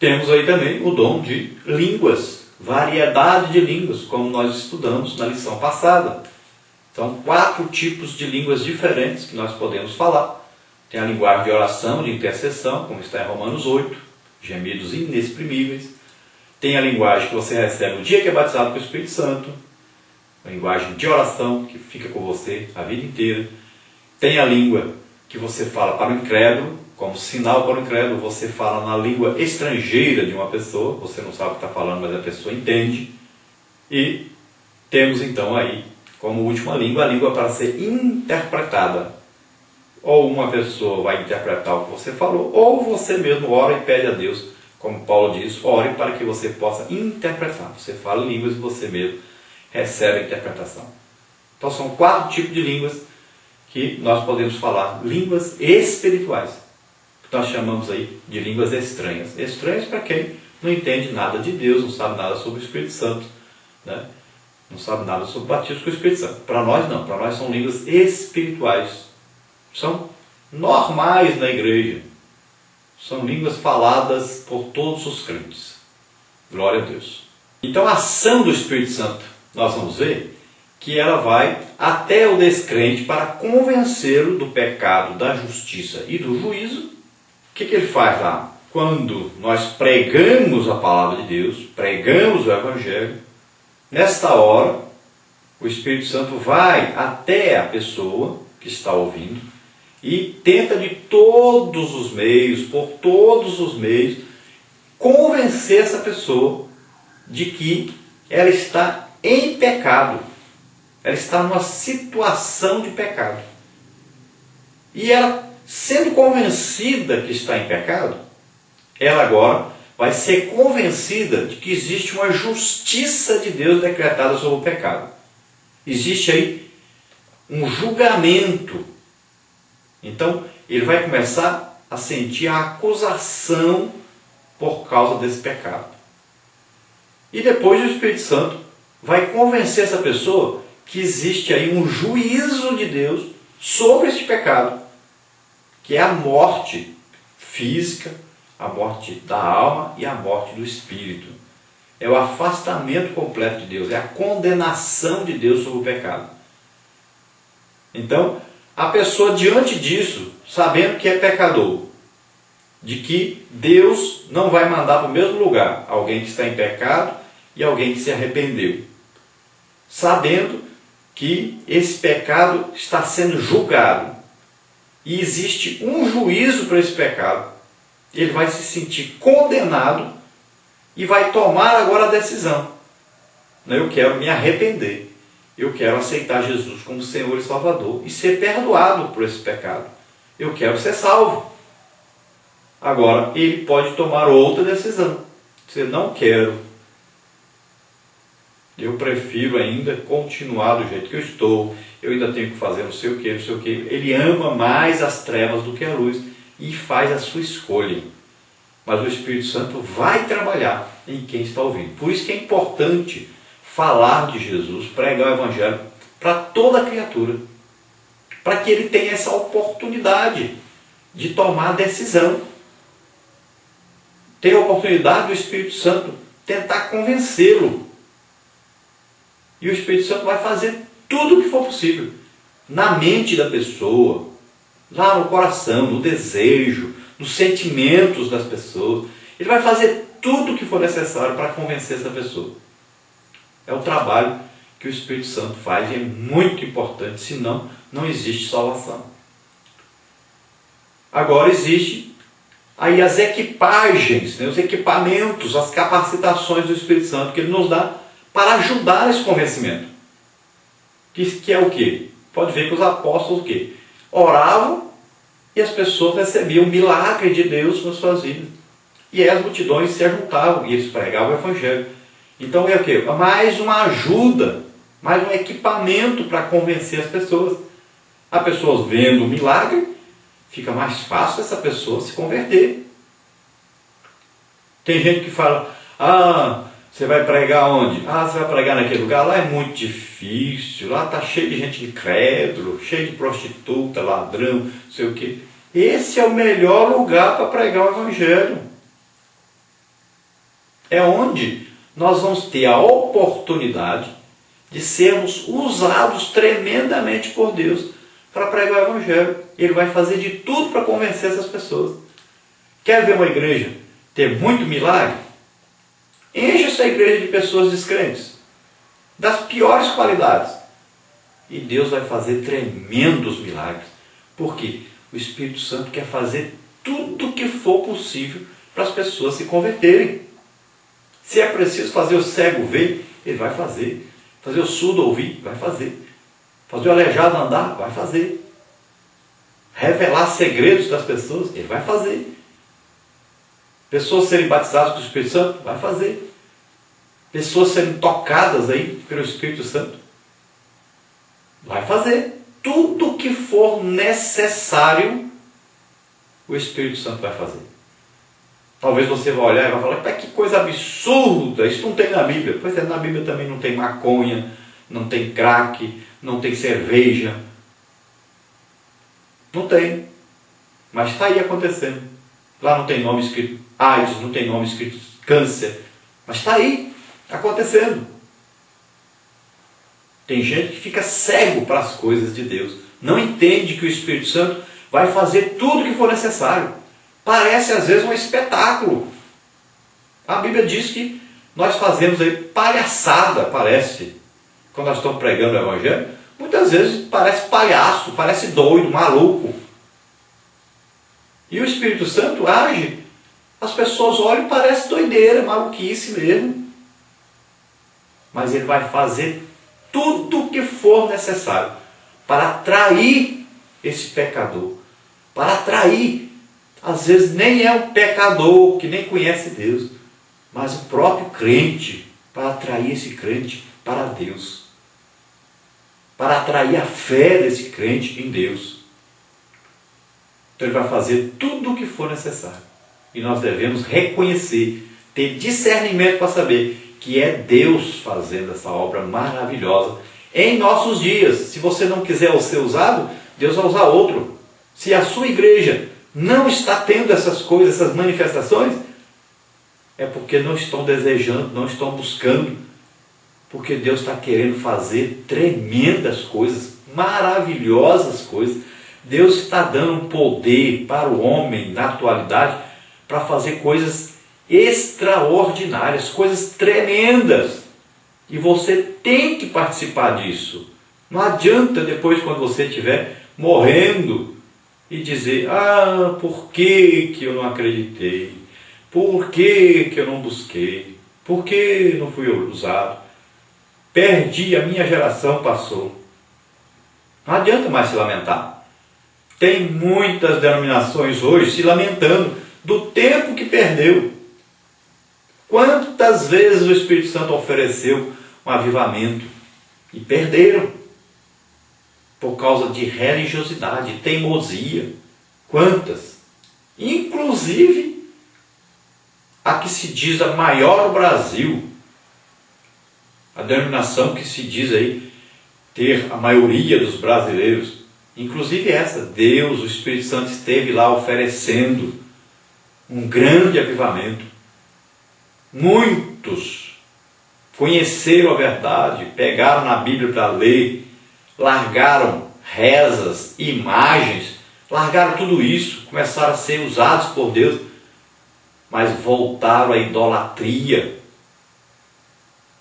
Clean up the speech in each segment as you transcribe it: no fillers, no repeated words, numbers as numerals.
Temos aí também o dom de línguas, variedade de línguas, como nós estudamos na lição passada. Então, 4 tipos de línguas diferentes que nós podemos falar. Tem a linguagem de oração, de intercessão, como está em Romanos 8, gemidos inexprimíveis. Tem a linguagem que você recebe no dia que é batizado com o Espírito Santo, a linguagem de oração, que fica com você a vida inteira. Tem a língua que você fala para o incrédulo, como sinal para o incrédulo, você fala na língua estrangeira de uma pessoa, você não sabe o que está falando, mas a pessoa entende. E temos então aí, como última língua, a língua para ser interpretada. Ou uma pessoa vai interpretar o que você falou, ou você mesmo ora e pede a Deus, como Paulo diz, ore para que você possa interpretar. Você fala línguas e você mesmo recebe a interpretação. Então são 4 tipos de línguas que nós podemos falar, línguas espirituais, que nós chamamos aí de línguas estranhas. Estranhas para quem não entende nada de Deus, não sabe nada sobre o Espírito Santo, né? Não sabe nada sobre o batismo com o Espírito Santo. Para nós não, para nós são línguas espirituais. São normais na igreja. São línguas faladas por todos os crentes. Glória a Deus. Então a ação do Espírito Santo, nós vamos ver que ela vai até o descrente para convencê-lo do pecado, da justiça e do juízo. O que ele faz lá? Quando nós pregamos a palavra de Deus, pregamos o Evangelho, nesta hora, o Espírito Santo vai até a pessoa que está ouvindo e tenta de todos os meios, por todos os meios, convencer essa pessoa de que ela está em pecado. Ela está numa situação de pecado. E ela, sendo convencida que está em pecado, ela agora vai ser convencida de que existe uma justiça de Deus decretada sobre o pecado. Existe aí um julgamento. Então, ele vai começar a sentir a acusação por causa desse pecado. E depois o Espírito Santo vai convencer essa pessoa que existe aí um juízo de Deus sobre este pecado, que é a morte física, a morte da alma e a morte do espírito. É o afastamento completo de Deus, é a condenação de Deus sobre o pecado. Então, a pessoa diante disso, sabendo que é pecador, de que Deus não vai mandar para o mesmo lugar alguém que está em pecado e alguém que se arrependeu, sabendo que esse pecado está sendo julgado e existe um juízo para esse pecado, ele vai se sentir condenado e vai tomar agora a decisão. Eu quero me arrepender. Eu quero aceitar Jesus como Senhor e Salvador e ser perdoado por esse pecado. Eu quero ser salvo. Agora, ele pode tomar outra decisão. Dizer, não quero. Eu prefiro ainda continuar do jeito que eu estou. Eu ainda tenho que fazer não sei o que, não sei o que. Ele ama mais as trevas do que a luz e faz a sua escolha. Mas o Espírito Santo vai trabalhar em quem está ouvindo. Por isso que é importante falar de Jesus, pregar o Evangelho para toda a criatura, para que ele tenha essa oportunidade de tomar a decisão, ter a oportunidade do Espírito Santo tentar convencê-lo. E o Espírito Santo vai fazer tudo o que for possível, na mente da pessoa, lá no coração, no desejo, nos sentimentos das pessoas. Ele vai fazer tudo o que for necessário para convencer essa pessoa. É o trabalho que o Espírito Santo faz e é muito importante, senão não existe salvação. Agora existe aí as equipagens, os equipamentos, as capacitações do Espírito Santo que ele nos dá para ajudar esse convencimento. Que é o quê? Pode ver que os apóstolos o quê? Oravam e as pessoas recebiam o milagre de Deus nas suas vidas. E aí as multidões se ajuntavam e eles pregavam o Evangelho. Então é o quê? Mais uma ajuda, mais um equipamento para convencer as pessoas. As pessoas vendo o milagre, fica mais fácil essa pessoa se converter. Tem gente que fala, você vai pregar onde? Você vai pregar naquele lugar? Lá é muito difícil, lá está cheio de gente incrédulo, cheio de prostituta, ladrão, não sei o quê. Esse é o melhor lugar para pregar o Evangelho. É onde nós vamos ter a oportunidade de sermos usados tremendamente por Deus para pregar o Evangelho. Ele vai fazer de tudo para convencer essas pessoas. Quer ver uma igreja ter muito milagre? Enche essa igreja de pessoas descrentes, das piores qualidades. E Deus vai fazer tremendos milagres. Por quê? O Espírito Santo quer fazer tudo o que for possível para as pessoas se converterem. Se é preciso fazer o cego ver, ele vai fazer. Fazer o surdo ouvir, vai fazer. Fazer o aleijado andar, vai fazer. Revelar segredos das pessoas, ele vai fazer. Pessoas serem batizadas com o Espírito Santo, vai fazer. Pessoas serem tocadas aí pelo Espírito Santo, vai fazer. Tudo que for necessário, o Espírito Santo vai fazer. Talvez você vai olhar e vai falar, que coisa absurda, isso não tem na Bíblia. Pois é, na Bíblia também não tem maconha, não tem crack, não tem cerveja. Não tem. Mas está aí acontecendo. Lá não tem nome escrito AIDS, não tem nome escrito câncer. Mas está aí acontecendo. Tem gente que fica cego para as coisas de Deus. Não entende que o Espírito Santo vai fazer tudo o que for necessário. Parece às vezes um espetáculo. A Bíblia diz que nós fazemos aí palhaçada, parece. Quando nós estamos pregando o Evangelho, muitas vezes parece palhaço, parece doido, maluco. E o Espírito Santo age, as pessoas olham e parece doideira, maluquice mesmo. Mas ele vai fazer tudo o que for necessário para atrair esse pecador, para atrair, às vezes nem é um pecador que nem conhece Deus, mas o próprio crente, para atrair esse crente para Deus, para atrair a fé desse crente em Deus. Então ele vai fazer tudo o que for necessário, e nós devemos reconhecer, ter discernimento para saber que é Deus fazendo essa obra maravilhosa em nossos dias. Se você não quiser ser usado, Deus vai usar outro. Se a sua igreja não está tendo essas coisas, essas manifestações, é porque não estão desejando, não estão buscando, porque Deus está querendo fazer tremendas coisas, maravilhosas coisas. Deus está dando poder para o homem na atualidade para fazer coisas extraordinárias, coisas tremendas, e você tem que participar disso. Não adianta depois, quando você estiver morrendo, e dizer, por que eu não acreditei, por que eu não busquei, por que não fui usado, perdi, a minha geração passou. Não adianta mais se lamentar. Tem muitas denominações hoje se lamentando do tempo que perdeu. Quantas vezes o Espírito Santo ofereceu um avivamento e perderam por causa de religiosidade, teimosia? Quantas? Inclusive a que se diz a maior no Brasil, a denominação que se diz aí ter a maioria dos brasileiros, inclusive essa, Deus, o Espírito Santo esteve lá oferecendo um grande avivamento. Muitos conheceram a verdade, pegaram na Bíblia para ler, largaram rezas, imagens, largaram tudo isso, começaram a ser usados por Deus, mas voltaram à idolatria,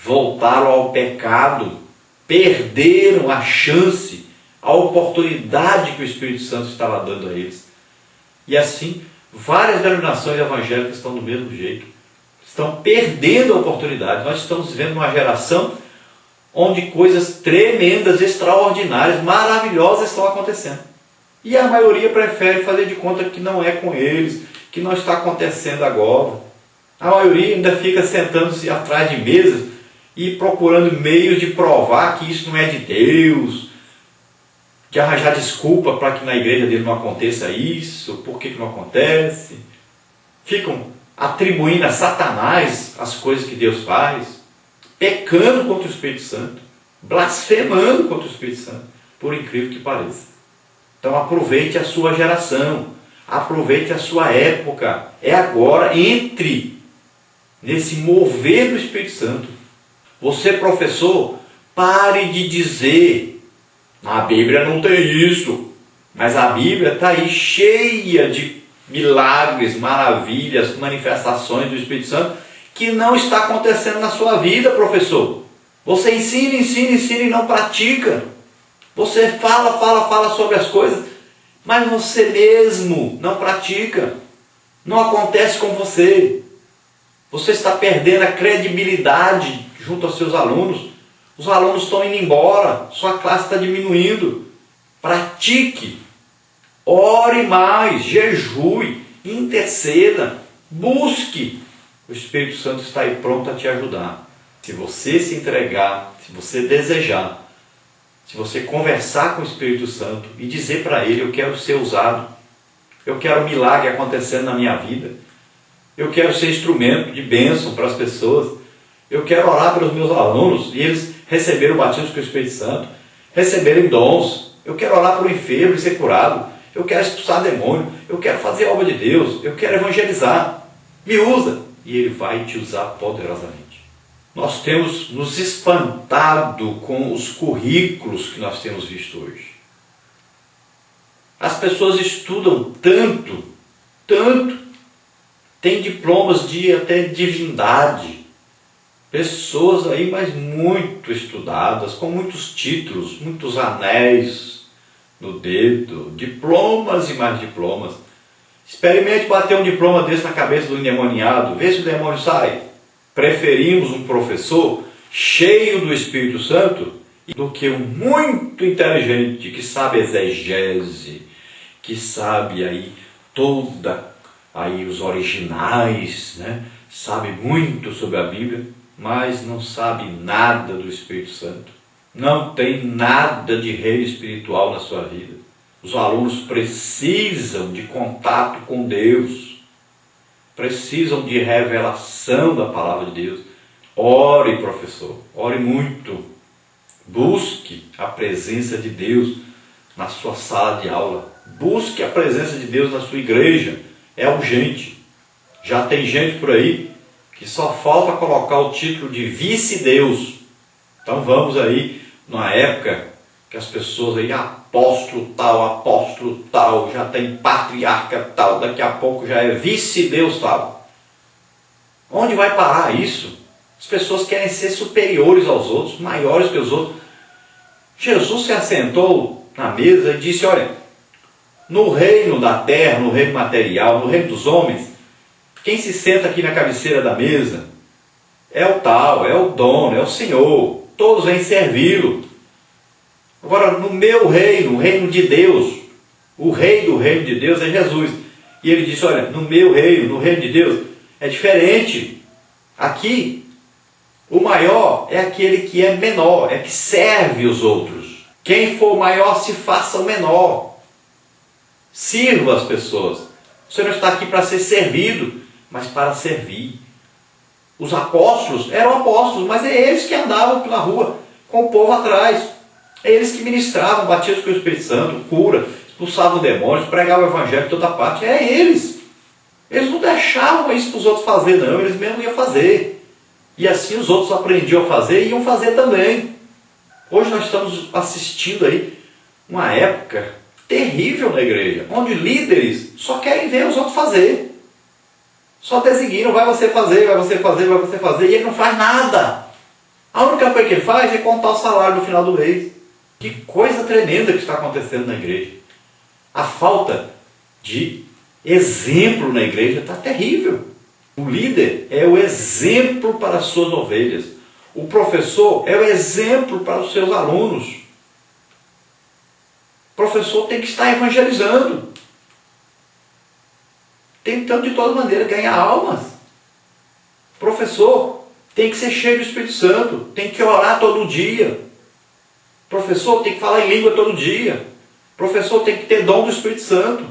voltaram ao pecado, perderam a chance, a oportunidade que o Espírito Santo estava dando a eles. E assim, várias denominações evangélicas estão do mesmo jeito. Estão perdendo a oportunidade. Nós estamos vivendo uma geração onde coisas tremendas, extraordinárias, maravilhosas estão acontecendo. E a maioria prefere fazer de conta que não é com eles, que não está acontecendo agora. A maioria ainda fica sentando-se atrás de mesas e procurando meios de provar que isso não é de Deus, de arranjar desculpa para que na igreja dele não aconteça isso, por que não acontece. Ficam atribuindo a Satanás as coisas que Deus faz, pecando contra o Espírito Santo, blasfemando contra o Espírito Santo, por incrível que pareça. Então aproveite a sua geração, aproveite a sua época, é agora, entre nesse mover do Espírito Santo. Você, professor, pare de dizer, na Bíblia não tem isso, mas a Bíblia está aí cheia de milagres, maravilhas, manifestações do Espírito Santo que não está acontecendo na sua vida, professor. Você ensina, ensina, ensina e não pratica. Você fala sobre as coisas, mas você mesmo não pratica. Não acontece com você. Você está perdendo a credibilidade junto aos seus alunos. Os alunos estão indo embora, sua classe está diminuindo. Pratique, ore mais, jejue, interceda, busque. O Espírito Santo está aí pronto a te ajudar. Se você se entregar, se você desejar, se você conversar com o Espírito Santo e dizer para ele, eu quero ser usado, eu quero um milagre acontecendo na minha vida, eu quero ser instrumento de bênção para as pessoas, eu quero orar pelos meus alunos e eles receberem o batismo com o Espírito Santo, receberem dons, eu quero orar para o enfermo e ser curado, eu quero expulsar demônio, eu quero fazer a obra de Deus, eu quero evangelizar, me usa, e ele vai te usar poderosamente. Nós temos nos espantado com os currículos que nós temos visto hoje. As pessoas estudam tanto, têm diplomas de até divindade. Pessoas aí, mas muito estudadas, com muitos títulos, muitos anéis no dedo, diplomas e mais diplomas. Experimente bater um diploma desse na cabeça do endemoniado, vê se o demônio sai. Preferimos um professor cheio do Espírito Santo do que um muito inteligente que sabe exegese, que sabe aí toda aí os originais, né? Sabe muito sobre a Bíblia, mas não sabe nada do Espírito Santo. Não tem nada de reino espiritual na sua vida. Os alunos precisam de contato com Deus. Precisam de revelação da palavra de Deus. Ore, professor, ore muito. Busque a presença de Deus na sua sala de aula. Busque a presença de Deus na sua igreja. É urgente. Já tem gente por aí que só falta colocar o título de vice-deus. Então vamos aí, numa época que as pessoas aí, apóstolo tal, já tem patriarca tal, daqui a pouco já é vice-deus tal. Onde vai parar isso? As pessoas querem ser superiores aos outros, maiores que os outros. Jesus se assentou na mesa e disse, olha, no reino da terra, no reino material, no reino dos homens, quem se senta aqui na cabeceira da mesa é o tal, é o dono, é o Senhor, todos vêm servi-lo. Agora, no meu reino, o reino de Deus, o rei do reino de Deus é Jesus. E ele disse, olha, no meu reino, no reino de Deus, é diferente. Aqui, o maior é aquele que é menor, é que serve os outros. Quem for maior, se faça o menor. Sirva as pessoas. Você não está aqui para ser servido, mas para servir. Os apóstolos eram apóstolos, mas é eles que andavam pela rua, com o povo atrás. É eles que ministravam, batismo com o Espírito Santo, cura, expulsavam demônios, pregavam o evangelho em toda parte. É eles. Eles não deixavam isso para os outros fazer, não. Eles mesmo iam fazer. E assim os outros aprendiam a fazer e iam fazer também. Hoje nós estamos assistindo aí uma época terrível na igreja, onde líderes só querem ver os outros fazer. Só designam, vai você fazer, vai você fazer, vai você fazer, e ele não faz nada. A única coisa que ele faz é contar o salário no final do mês. Que coisa tremenda que está acontecendo na igreja. A falta de exemplo na igreja está terrível. O líder é o exemplo para as suas ovelhas. O professor é o exemplo para os seus alunos. O professor tem que estar evangelizando, tentando de toda maneira ganhar almas. O professor tem que ser cheio do Espírito Santo, tem que orar todo dia. O professor tem que falar em língua todo dia. O professor tem que ter dom do Espírito Santo.